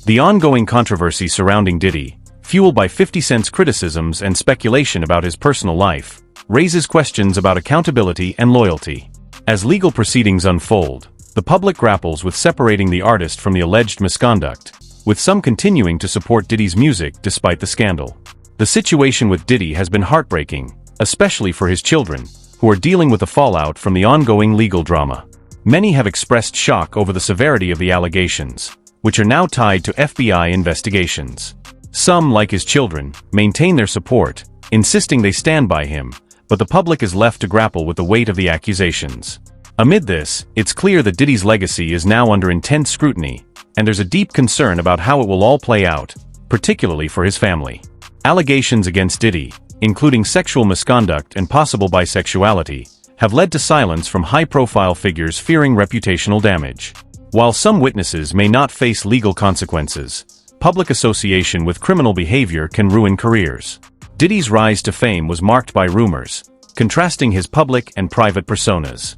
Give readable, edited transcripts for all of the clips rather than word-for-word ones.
The ongoing controversy surrounding Diddy, fueled by 50 Cent's criticisms and speculation about his personal life, raises questions about accountability and loyalty. As legal proceedings unfold, the public grapples with separating the artist from the alleged misconduct, with some continuing to support Diddy's music despite the scandal. The situation with Diddy has been heartbreaking, especially for his children, who are dealing with the fallout from the ongoing legal drama. Many have expressed shock over the severity of the allegations, which are now tied to FBI investigations. Some, like his children, maintain their support, insisting they stand by him, but the public is left to grapple with the weight of the accusations. Amid this, it's clear that Diddy's legacy is now under intense scrutiny, and there's a deep concern about how it will all play out, particularly for his family. Allegations against Diddy, including sexual misconduct and possible bisexuality, have led to silence from high-profile figures fearing reputational damage. While some witnesses may not face legal consequences, public association with criminal behavior can ruin careers. Diddy's rise to fame was marked by rumors, contrasting his public and private personas.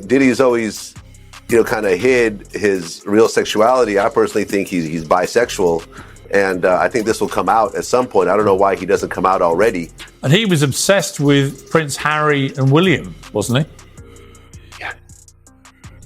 Diddy's always, kind of hid his real sexuality. I personally think he's bisexual. And I think this will come out at some point. I don't know why he doesn't come out already. And he was obsessed with Prince Harry and William, wasn't he?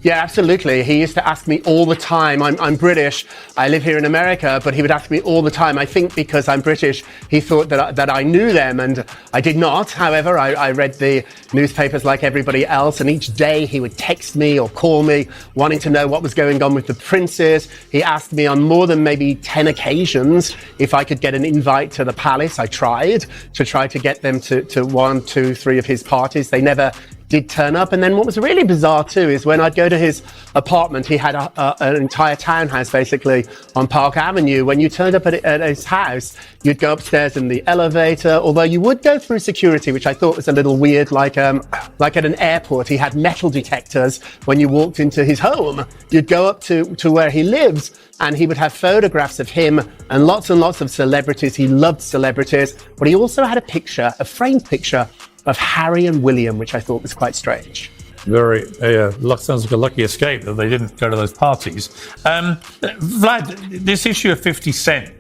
Yeah, absolutely. He used to ask me all the time. I'm British. I live here in America, but he would ask me all the time. I think because I'm British, he thought that I knew them, and I did not. However, I read the newspapers like everybody else, and each day he would text me or call me, wanting to know what was going on with the princes. He asked me on more than maybe 10 occasions if I could get an invite to the palace. I tried to get them to 1, 2, 3 of his parties. They never did turn up. And then what was really bizarre too is when I'd go to his apartment, he had an entire townhouse basically on Park Avenue. When you turned up at his house, you'd go upstairs in the elevator, although you would go through security, which I thought was a little weird, like at an airport. He had metal detectors when you walked into his home. You'd go up to where he lives, and he would have photographs of him and lots of celebrities. He loved celebrities, but he also had a framed picture of Harry and William, which I thought was quite strange. Sounds like a lucky escape that they didn't go to those parties. Vlad, this issue of 50 Cent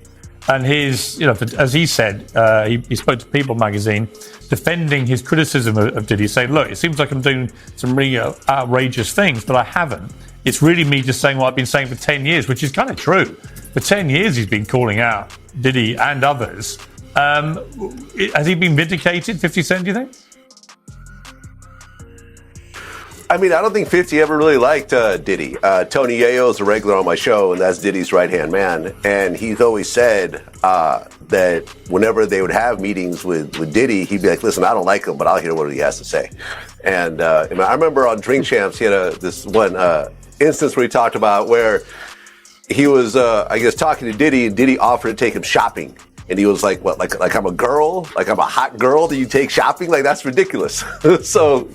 and his, as he said, he spoke to People magazine defending his criticism of Diddy, saying, look, it seems like I'm doing some really outrageous things, but I haven't. It's really me just saying what I've been saying for 10 years, which is kind of true. For 10 years, he's been calling out Diddy and others. Has he been vindicated, 50 Cent, do you think? I mean, I don't think 50 ever really liked Diddy. Tony Yayo is a regular on my show, and that's Diddy's right-hand man. And he's always said that whenever they would have meetings with Diddy, he'd be like, listen, I don't like him, but I'll hear what he has to say. And I remember on Drink Champs, he had this one instance where he talked about where he was, talking to Diddy, and Diddy offered to take him shopping. And he was like, what, like I'm a girl? Like I'm a hot girl that you take shopping? Like, that's ridiculous. So,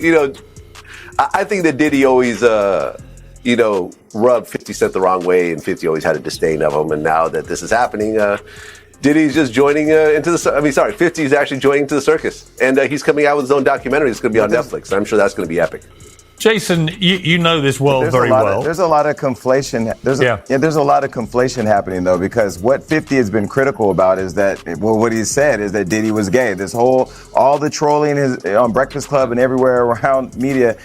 I think that Diddy always, rubbed 50 Cent the wrong way, and 50 always had a disdain of him. And now that this is happening, Diddy's just joining 50 is actually joining to the circus. And he's coming out with his own documentary. It's going to be on Netflix. I'm sure that's going to be epic. Jason, you know this world very well. There's a lot of conflation. There's a lot of conflation happening, though, because what 50 has been critical about is that, what he said is that Diddy was gay. All the trolling on Breakfast Club and everywhere around media,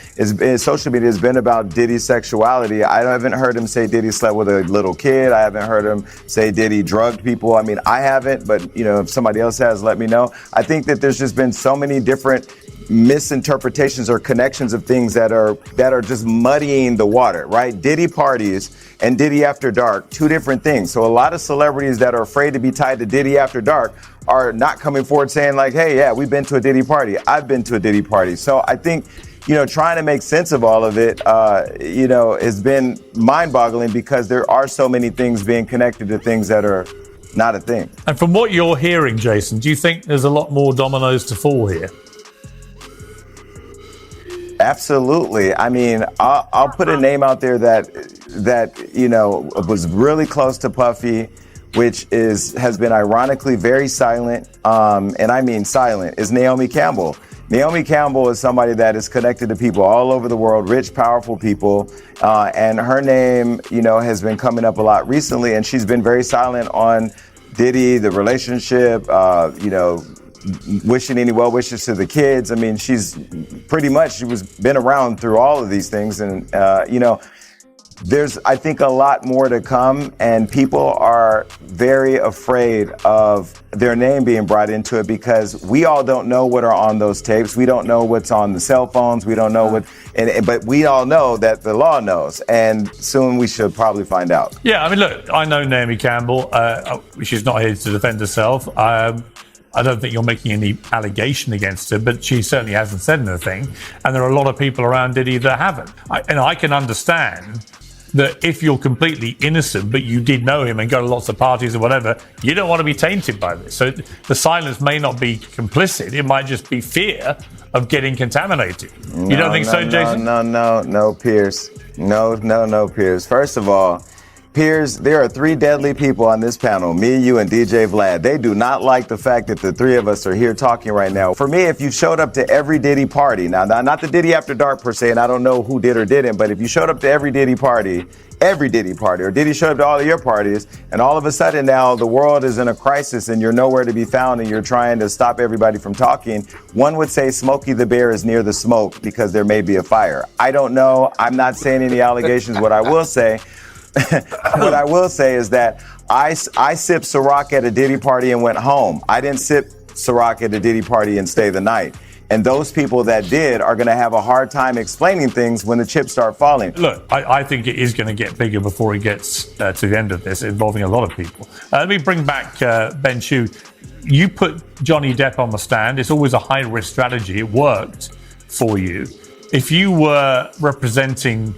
social media, has been about Diddy's sexuality. I haven't heard him say Diddy slept with a little kid. I haven't heard him say Diddy drugged people. I mean, I haven't, but, if somebody else has, let me know. I think that there's just been so many different misinterpretations or connections of things that are just muddying the water, right? Diddy parties and Diddy After Dark, two different things. So a lot of celebrities that are afraid to be tied to Diddy After Dark are not coming forward saying like, hey, yeah, we've been to a Diddy party. I've been to a Diddy party. So I think, trying to make sense of all of it, has been mind-boggling because there are so many things being connected to things that are not a thing. And from what you're hearing, Jason, do you think there's a lot more dominoes to fall here? Absolutely. I mean, I'll put a name out there that was really close to Puffy, which has been ironically very silent, and I mean silent, is Naomi Campbell. Naomi Campbell is somebody that is connected to people all over the world, rich, powerful people, and her name, has been coming up a lot recently, and she's been very silent on Diddy, the relationship, wishing any well wishes to the kids. I mean, she's been around through all of these things, and there's, I think, a lot more to come, and people are very afraid of their name being brought into it because we all don't know what are on those tapes. We don't know what's on the cell phones. We don't know but we all know that the law knows, and soon we should probably find out. Yeah, I mean, look, I know Naomi Campbell. She's not here to defend herself. I don't think you're making any allegation against her, but she certainly hasn't said anything. And there are a lot of people around Diddy that haven't. And I can understand that if you're completely innocent, but you did know him and go to lots of parties or whatever, you don't want to be tainted by this. So the silence may not be complicit. It might just be fear of getting contaminated. You don't think so, Jason? No, Piers. No, Piers. First of all, Piers, there are 3 deadly people on this panel, me, you, and DJ Vlad. They do not like the fact that the 3 of us are here talking right now. For me, if you showed up to every Diddy party, now not the Diddy After Dark per se, and I don't know who did or didn't, but if you showed up to every Diddy party, or Diddy showed up to all of your parties, and all of a sudden now the world is in a crisis and you're nowhere to be found and you're trying to stop everybody from talking, one would say Smokey the Bear is near the smoke because there may be a fire. I don't know. I'm not saying any allegations. What I will say is that I sipped Ciroc at a Diddy party and went home. I didn't sip Ciroc at a Diddy party and stay the night. And those people that did are going to have a hard time explaining things when the chips start falling. Look, I think it is going to get bigger before it gets to the end of this, involving a lot of people. Let me bring back Ben Chu. You put Johnny Depp on the stand. It's always a high-risk strategy. It worked for you. If you were representing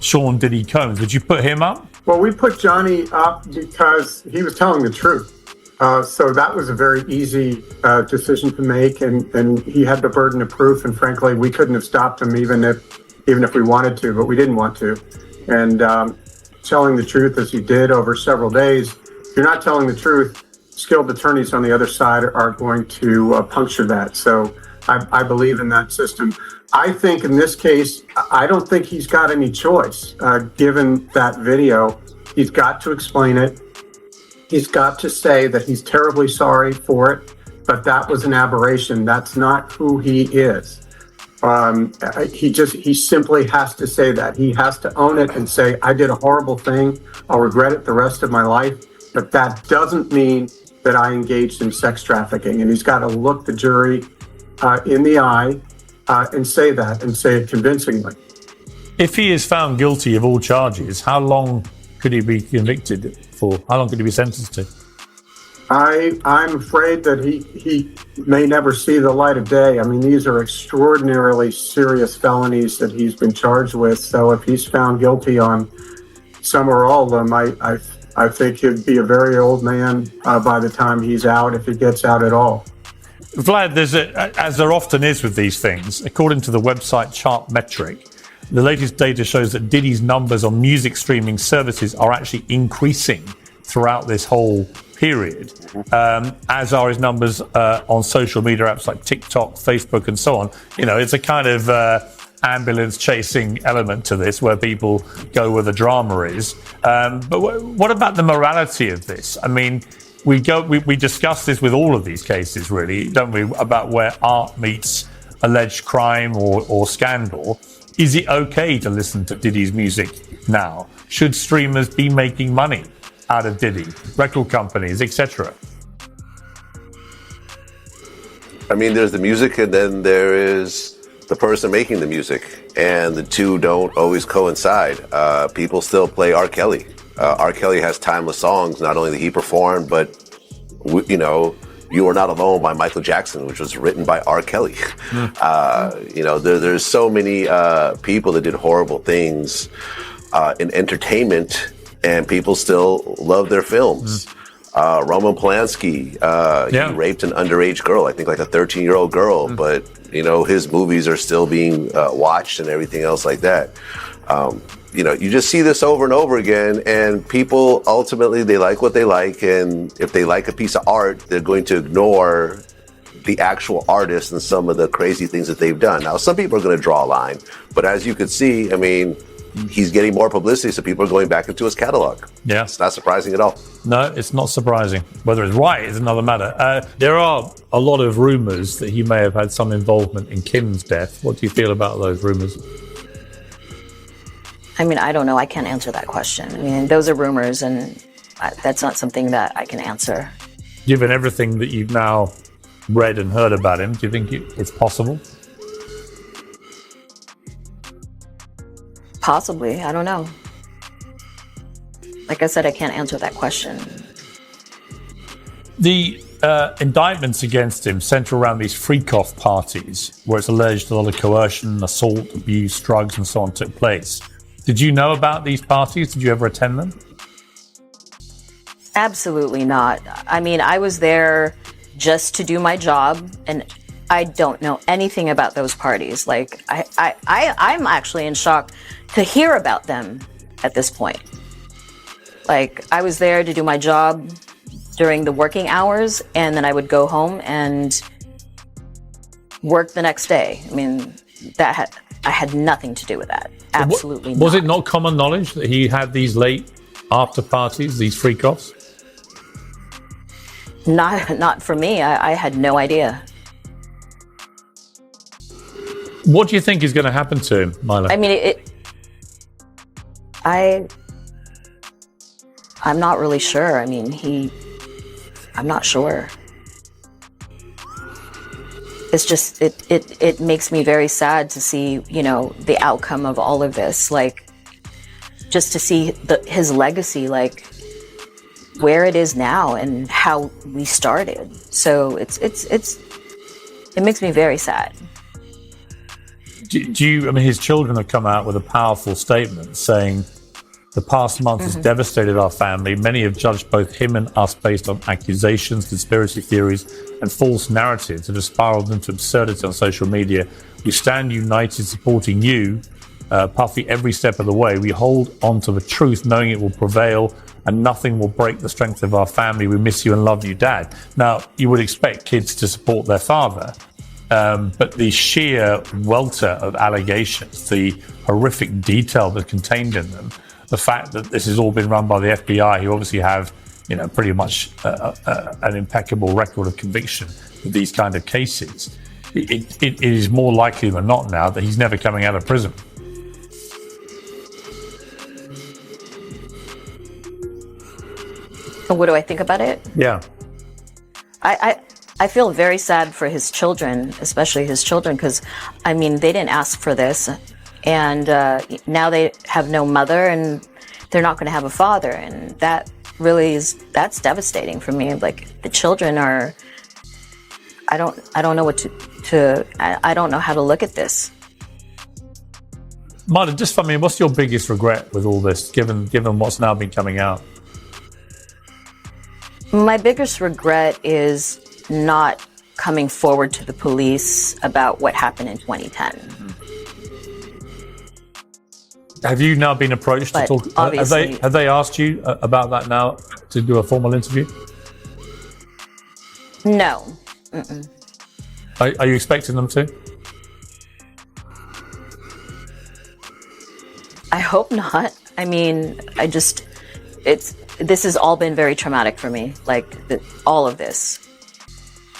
Sean Diddy Combs, would you put him up? Well, we put Johnny up because he was telling the truth. So that was a very easy decision to make, and he had the burden of proof. And frankly, we couldn't have stopped him even if we wanted to, but we didn't want to. And telling the truth as he did over several days, if you're not telling the truth, skilled attorneys on the other side are going to puncture that. So I believe in that system. I think in this case, I don't think he's got any choice. Given that video, he's got to explain it. He's got to say that he's terribly sorry for it, but that was an aberration. That's not who he is. He simply has to say that. He has to own it and say, I did a horrible thing. I'll regret it the rest of my life. But that doesn't mean that I engaged in sex trafficking. And he's got to look the jury in the eye and say that, and say it convincingly. If he is found guilty of all charges, how long could he be convicted for? How long could he be sentenced to? I'm afraid that he may never see the light of day. I mean, these are extraordinarily serious felonies that he's been charged with. So if he's found guilty on some or all of them, I think he'd be a very old man by the time he's out, if he gets out at all. Vlad, as there often is with these things, according to the website Chartmetric, the latest data shows that Diddy's numbers on music streaming services are actually increasing throughout this whole period, as are his numbers on social media apps like TikTok, Facebook, and so on. You know, it's a kind of ambulance chasing element to this, where people go where the drama is. But what about the morality of this? I mean, we discuss this with all of these cases, really, don't we, about where art meets alleged crime or scandal. Is it okay to listen to Diddy's music now? Should streamers be making money out of Diddy, record companies, etc.? I mean, there's the music, and then there is the person making the music, and the two don't always coincide. People still play R. Kelly. R. Kelly has timeless songs, not only that he performed, but, You Are Not Alone by Michael Jackson, which was written by R. Kelly. There's so many people that did horrible things in entertainment, and people still love their films. Roman Polanski, he raped an underage girl, I think like a 13-year-old girl, but, his movies are still being watched and everything else like that. You just see this over and over again, and people ultimately, they like what they like, and if they like a piece of art, they're going to ignore the actual artists and some of the crazy things that they've done. Now, some people are going to draw a line, but as you could see, I mean, he's getting more publicity, so people are going back into his catalog. Yeah. It's not surprising at all. No, it's not surprising. Whether it's right is another matter. There are a lot of rumors that he may have had some involvement in Kim's death. What do you feel about those rumors? I mean, I don't know. I can't answer that question. I mean, those are rumors, and that's not something that I can answer. Given everything that you've now read and heard about him, do you think it's possible? Possibly. I don't know. Like I said, I can't answer that question. The indictments against him center around these freak-off parties where it's alleged a lot of coercion, assault, abuse, drugs, and so on took place. Did you know about these parties? Did you ever attend them? Absolutely not. I mean, I was there just to do my job, and I don't know anything about those parties. Like, I'm actually in shock to hear about them at this point. Like, I was there to do my job during the working hours, and then I would go home and work the next day. I mean, I had nothing to do with that. Absolutely not. Was it not common knowledge that he had these late after parties, these freak-offs? Not for me. I had no idea. What do you think is going to happen to him, Milo? I mean, I'm not really sure. I mean, I'm not sure. It's just, it makes me very sad to see, you know, the outcome of all of this. Like, just to see his legacy, like, where it is now and how we started. So it makes me very sad. I mean, his children have come out with a powerful statement saying, the past month has devastated our family. Many have judged both him and us based on accusations, conspiracy theories, and false narratives that have spiraled into absurdity on social media. We stand united supporting you, Puffy, every step of the way. We hold on to the truth, knowing it will prevail and nothing will break the strength of our family. We miss you and love you, Dad. Now, you would expect kids to support their father, but the sheer welter of allegations, the horrific detail that's contained in them, the fact that this has all been run by the FBI, who obviously have, you know, pretty much an impeccable record of conviction with these kind of cases, it is more likely than not now that he's never coming out of prison. What do I think about it? Yeah. I feel very sad for his children, especially his children, because, I mean, they didn't ask for this. And now they have no mother, and they're not going to have a father. And that really that's devastating for me. Like, the children are, I don't know what I don't know how to look at this. Martin, just for me, what's your biggest regret with all this, given what's now been coming out? My biggest regret is not coming forward to the police about what happened in 2010. Have you now been approached to talk? Have they asked you about that now to do a formal interview? No. Mm-mm. Are you expecting them to? I hope not. I mean, this has all been very traumatic for me. Like, all of this.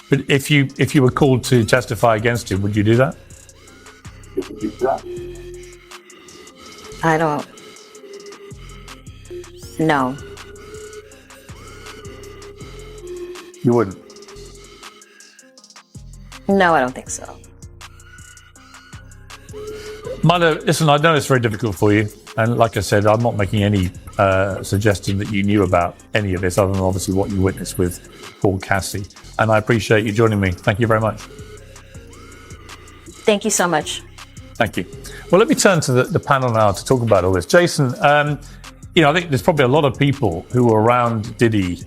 But if you were called to testify against him, would you do that? I don't. No. You wouldn't? No, I don't think so. Milo, listen, I know it's very difficult for you. And like I said, I'm not making any suggestion that you knew about any of this, other than obviously what you witnessed with Paul Cassie. And I appreciate you joining me. Thank you very much. Thank you so much. Thank you. Well, let me turn to the panel now to talk about all this. Jason, I think there's probably a lot of people who were around Diddy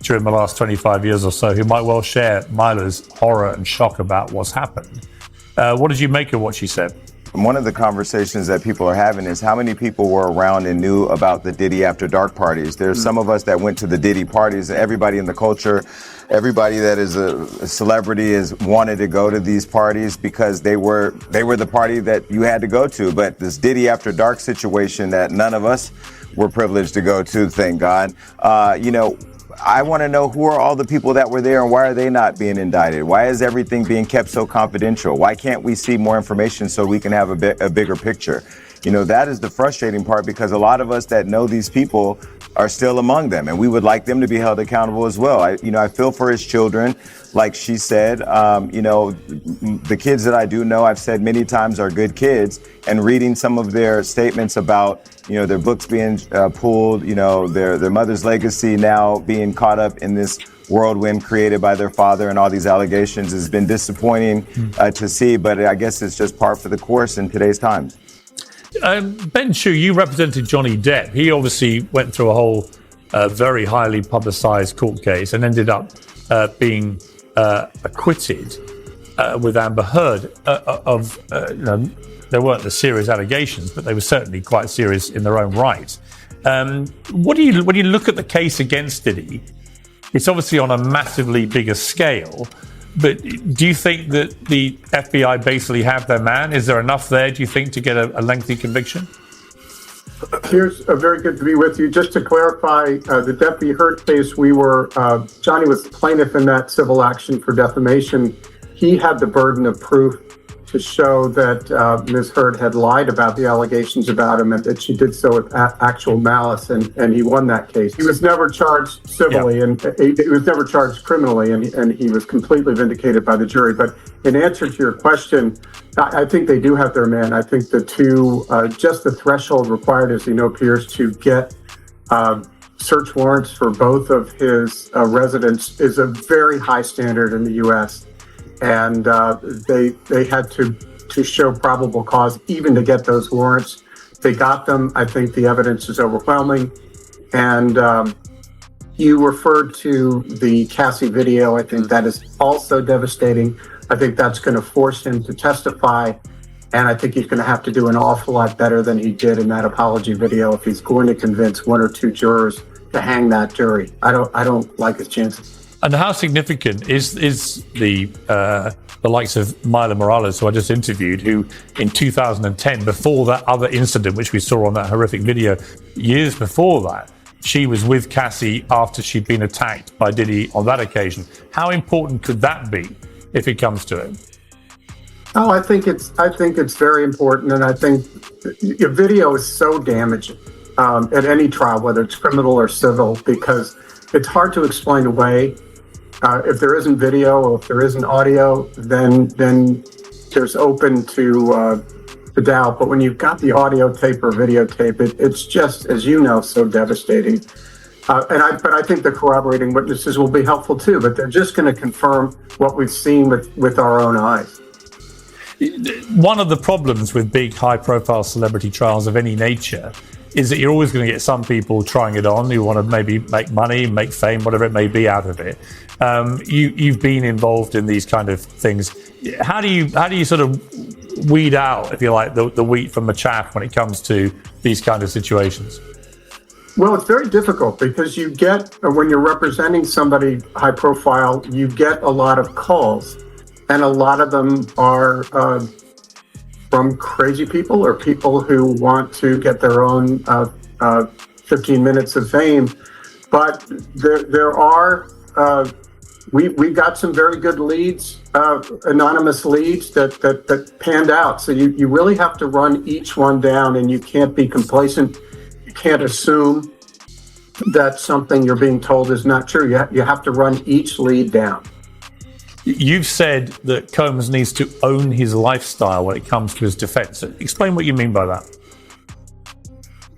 during the last 25 years or so who might well share Milo's horror and shock about what's happened. What did you make of what she said? one of the conversations that people are having is how many people were around and knew about the Diddy After Dark parties. There's some of us that went to the Diddy parties. Everybody in the culture, everybody that is a celebrity is wanted to go to these parties because they were the party that you had to go to. But this Diddy After Dark situation that none of us were privileged to go to, thank God. I want to know who are all the people that were there and why are they not being indicted? Why is everything being kept so confidential? Why can't we see more information so we can have a bigger picture? That is the frustrating part, because a lot of us that know these people are still among them, and we would like them to be held accountable as well. I feel for his children, like she said. The kids that I do know, I've said many times, are good kids, and reading some of their statements about their books being pulled, their mother's legacy now being caught up in this whirlwind created by their father, and all these allegations has been disappointing to see. But I guess it's just par for the course in today's times. Ben Chu, you represented Johnny Depp. He obviously went through a whole very highly publicized court case and ended up being acquitted with Amber Heard of there weren't the serious allegations, but they were certainly quite serious in their own right. When you look at the case against Diddy, it's obviously on a massively bigger scale. But do you think that the FBI basically have their man? Is there enough there, do you think, to get a lengthy conviction? Piers, very good to be with you. Just to clarify, the Deputy Heard case, Johnny was the plaintiff in that civil action for defamation. He had the burden of proof to show that Ms. Heard had lied about the allegations about him and that she did so with actual malice, and he won that case. He was never charged civilly, and he was never charged criminally, and he was completely vindicated by the jury. But in answer to your question, I think they do have their man. I think just the threshold required, as you know, Piers, to get search warrants for both of his residents is a very high standard in the U.S., and they had to show probable cause even to get those warrants. They got them. I think the evidence is overwhelming. And you referred to the Cassie video. I think that is also devastating. I think that's going to force him to testify, and I think he's going to have to do an awful lot better than he did in that apology video if he's going to convince one or two jurors to hang that jury. I don't like his chances. And how significant is the likes of Myla Morales, who I just interviewed, who in 2010, before that other incident, which we saw on that horrific video, years before that, she was with Cassie after she'd been attacked by Diddy on that occasion. How important could that be if it comes to it? Oh, I think it's very important, and I think your video is so damaging at any trial, whether it's criminal or civil, because it's hard to explain away. If there isn't video or if there isn't audio, then there's open to doubt. But when you've got the audio tape or videotape, it's just, as you know, so devastating. But I think the corroborating witnesses will be helpful too. But they're just going to confirm what we've seen with our own eyes. One of the problems with big, high-profile celebrity trials of any nature is that you're always going to get some people trying it on who want to maybe make money, make fame, whatever it may be out of it. You've been involved in these kind of things. How do you sort of weed out, if you like, the wheat from the chaff when it comes to these kind of situations? Well, it's very difficult because you get, when you're representing somebody high profile, you get a lot of calls, and a lot of them are from crazy people or people who want to get their own 15 minutes of fame. But there are, we got some very good leads, anonymous leads that panned out. So you really have to run each one down, and you can't be complacent. You can't assume that something you're being told is not true. You have to run each lead down. You've said that Combs needs to own his lifestyle when it comes to his defense. Explain what you mean by that.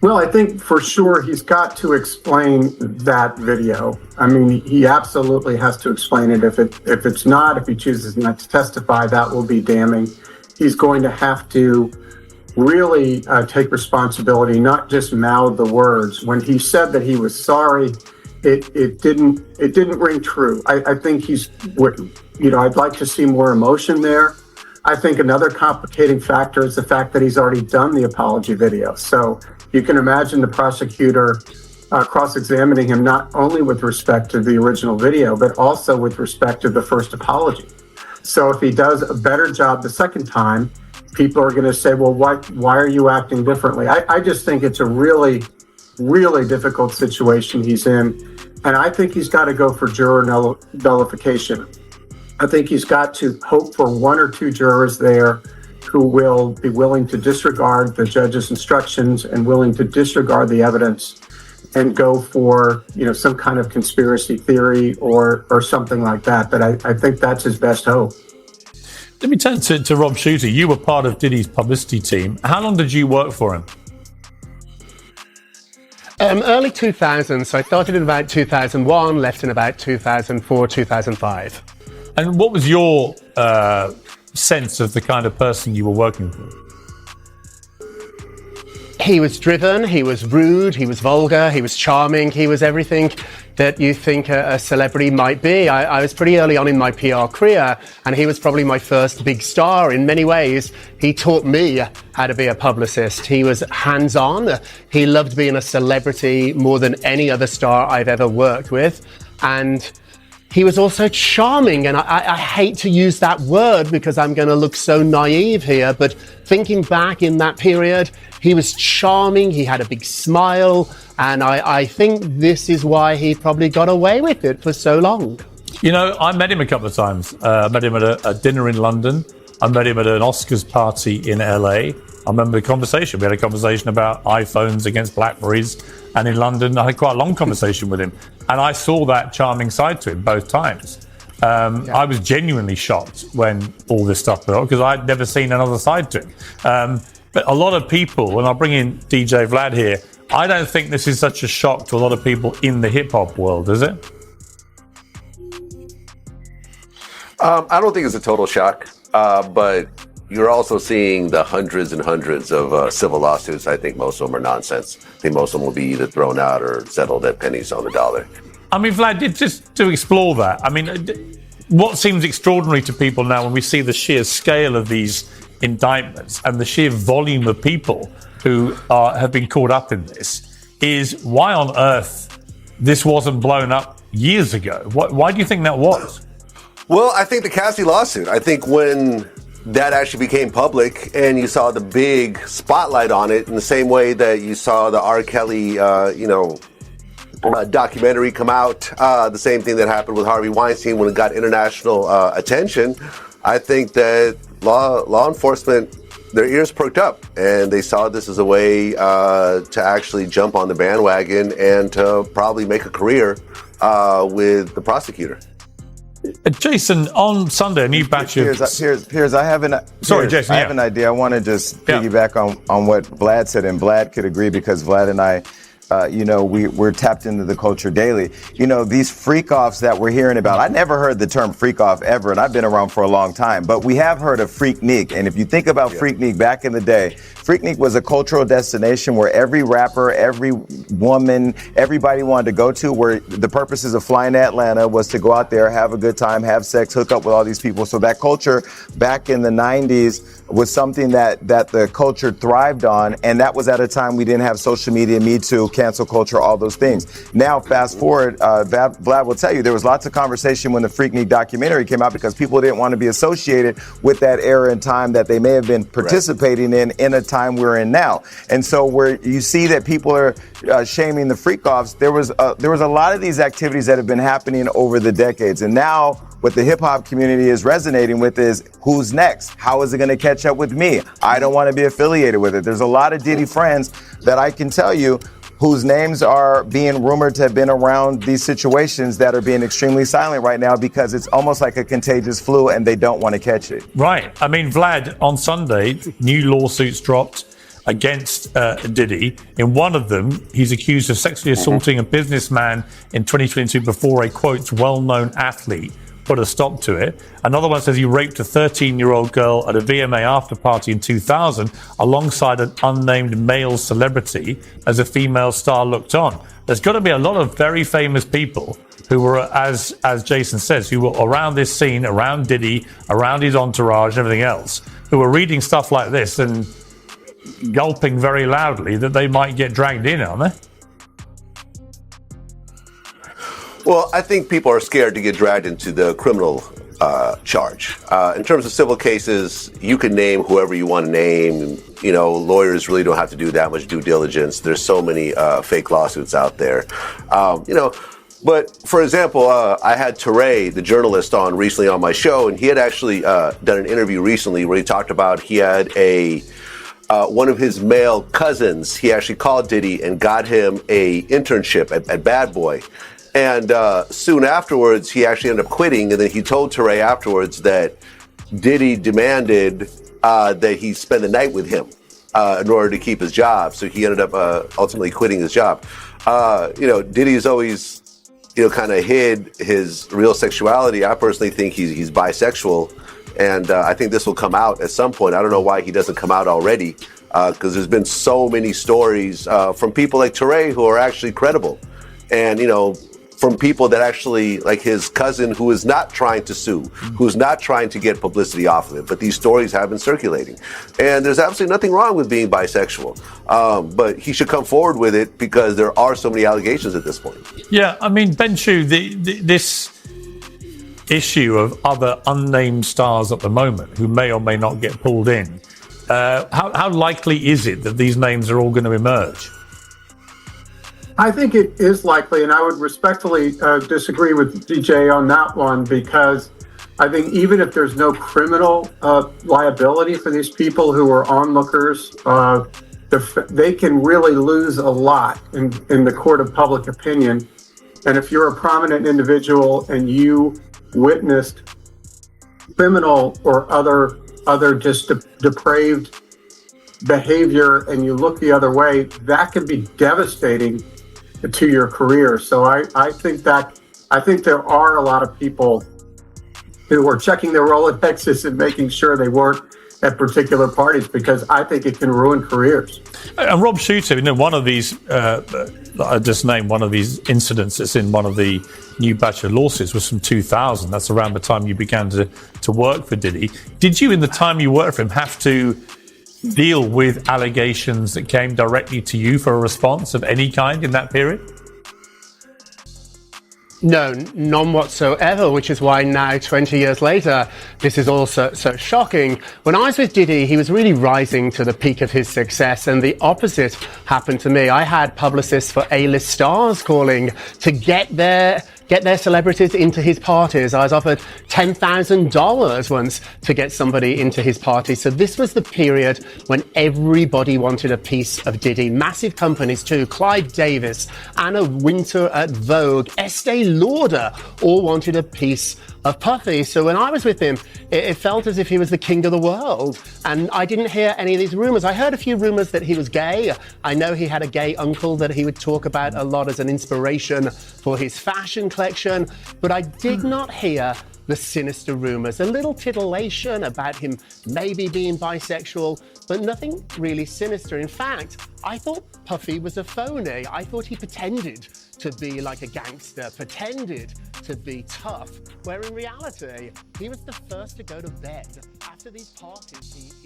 Well, I think for sure he's got to explain that video. I mean, he absolutely has to explain it. If he chooses not to testify, that will be damning. He's going to have to really take responsibility, not just mouth the words. When he said that he was sorry, it didn't ring true. I think I'd like to see more emotion there. I think another complicating factor is the fact that he's already done the apology video. So you can imagine the prosecutor cross-examining him not only with respect to the original video, but also with respect to the first apology. So if he does a better job the second time, people are going to say, well, why are you acting differently? I just think it's a really, really difficult situation he's in. And I think he's got to go for juror nullification. I think he's got to hope for one or two jurors there who will be willing to disregard the judge's instructions and willing to disregard the evidence and go for, some kind of conspiracy theory or something like that. But I think that's his best hope. Let me turn to Rob Shooter. You were part of Diddy's publicity team. How long did you work for him? Early 2000s. So I started in about 2001, left in about 2004, 2005. And what was your sense of the kind of person you were working with? He was driven, he was rude, he was vulgar, he was charming, he was everything that you think a celebrity might be. I was pretty early on in my PR career, and he was probably my first big star. In many ways, he taught me how to be a publicist. He was hands-on. He loved being a celebrity more than any other star I've ever worked with. And he was also charming, and I hate to use that word because I'm going to look so naive here, but thinking back in that period, he was charming, he had a big smile, and I think this is why he probably got away with it for so long. I met him a couple of times. I met him at a dinner in London. I met him at an Oscars party in LA. I remember the conversation. We had a conversation about iPhones against Blackberries. And in London, I had quite a long conversation with him. And I saw that charming side to him both times. I was genuinely shocked when all this stuff broke because I'd never seen another side to him. But a lot of people, and I'll bring in DJ Vlad here, I don't think this is such a shock to a lot of people in the hip-hop world, is it? I don't think it's a total shock, but you're also seeing the hundreds and hundreds of civil lawsuits. I think most of them are nonsense. I think most of them will be either thrown out or settled at pennies on the dollar. I mean, Vlad, just to explore that, I mean, what seems extraordinary to people now when we see the sheer scale of these indictments and the sheer volume of people who have been caught up in this is why on earth this wasn't blown up years ago? Why do you think that was? Well, I think the Cassie lawsuit, I think when that actually became public and you saw the big spotlight on it in the same way that you saw the R. Kelly, documentary come out, the same thing that happened with Harvey Weinstein when it got international attention, I think that law enforcement, their ears perked up and they saw this as a way to actually jump on the bandwagon and to probably make a career with the prosecutor. Jason, on Sunday, a new batch of... Piers, I have an idea. I want to just piggyback on what Vlad said, and Vlad could agree because Vlad and I, we're tapped into the culture daily. These freak-offs that we're hearing about, I never heard the term freak-off ever, and I've been around for a long time, but we have heard of Freaknik, and if you think about Freaknik back in the day, Freaknik was a cultural destination where every rapper, every woman, everybody wanted to go to, where the purposes of flying to Atlanta was to go out there, have a good time, have sex, hook up with all these people. So that culture back in the 90s was something that the culture thrived on, and that was at a time we didn't have social media, Me Too, cancel culture, all those things. Now, fast forward, Vlad will tell you, there was lots of conversation when the Freaknik documentary came out because people didn't want to be associated with that era and time that they may have been participating in a time we're in now. And so where you see that people are shaming the freak-offs, there was a lot of these activities that have been happening over the decades. And now what the hip-hop community is resonating with is, who's next? How is it going to catch up with me? I don't want to be affiliated with it. There's a lot of Diddy friends that I can tell you whose names are being rumored to have been around these situations that are being extremely silent right now because it's almost like a contagious flu and they don't want to catch it. Right. I mean, Vlad, on Sunday, new lawsuits dropped against Diddy. In one of them, he's accused of sexually assaulting a businessman in 2022 before a, quote, well-known athlete put a stop to it. Another one says he raped a 13-year-old girl at a VMA after party in 2000 alongside an unnamed male celebrity as a female star looked on. There's got to be a lot of very famous people who were, as Jason says, who were around this scene, around Diddy, around his entourage, and everything else, who were reading stuff like this and gulping very loudly that they might get dragged in, aren't they? Well, I think people are scared to get dragged into the criminal charge. In terms of civil cases, you can name whoever you want to name. You know, lawyers really don't have to do that much due diligence. There's so many fake lawsuits out there. You know, but for example, I had Teray, the journalist, on recently on my show, and he had actually done an interview recently where he talked about he had one of his male cousins. He actually called Diddy and got him a internship at Bad Boy. And soon afterwards, he actually ended up quitting. And then he told Teray afterwards that Diddy demanded that he spend the night with him in order to keep his job. So he ended up ultimately quitting his job. You know, Diddy's always, you know, kind of hid his real sexuality. I personally think he's bisexual. And I think this will come out at some point. I don't know why he doesn't come out already, because there's been so many stories from people like Teray who are actually credible. And, you know, from people that actually, like his cousin, who is not trying to sue, who's not trying to get publicity off of it, but these stories have been circulating. And there's absolutely nothing wrong with being bisexual, but he should come forward with it because there are so many allegations at this point. Yeah, I mean, Ben Chu, this issue of other unnamed stars at the moment who may or may not get pulled in, how likely is it that these names are all going to emerge? I think it is likely, and I would respectfully disagree with DJ on that one, because I think even if there's no criminal liability for these people who are onlookers, they can really lose a lot in the court of public opinion. And if you're a prominent individual and you witnessed criminal or other just depraved behavior and you look the other way, that can be devastating to your career. So I think there are a lot of people who are checking their Rolodexes and making sure they weren't at particular parties, because I think it can ruin careers. And Rob Shooter, you know, one of these, I just named one of these incidents that's in one of the new batch of lawsuits was from 2000. That's around the time you began to work for Diddy. Did you, in the time you worked for him, have to deal with allegations that came directly to you for a response of any kind in that period? No, none whatsoever, which is why now, 20 years later, this is all so shocking. When I was with Diddy, he was really rising to the peak of his success, and the opposite happened to me. I had publicists for A-list stars calling to get their celebrities into his parties. I was offered $10,000 once to get somebody into his party. So this was the period when everybody wanted a piece of Diddy. Massive companies too. Clive Davis, Anna Wintour at Vogue, Estee Lauder all wanted a piece of Puffy. So when I was with him, it felt as if he was the king of the world. And I didn't hear any of these rumors. I heard a few rumors that he was gay. I know he had a gay uncle that he would talk about a lot as an inspiration for his fashion collection, but I did not hear the sinister rumors. A little titillation about him maybe being bisexual, but nothing really sinister. In fact, I thought Puffy was a phony. I thought he pretended to be like a gangster, pretended to be tough, where in reality, he was the first to go to bed. After these parties, he